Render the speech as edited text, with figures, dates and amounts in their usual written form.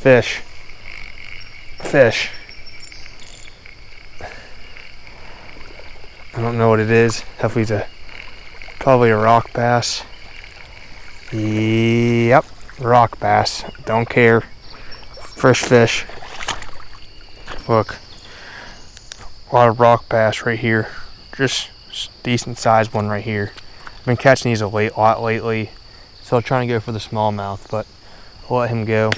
Fish. Fish. I don't know what it is. Hopefully probably a rock bass. Yep, rock bass. Don't care. Fresh fish. Look, a lot of rock bass right here. Just decent sized one right here. I've been catching these a lot lately, so I'm trying to go for the smallmouth, but I'll let him go.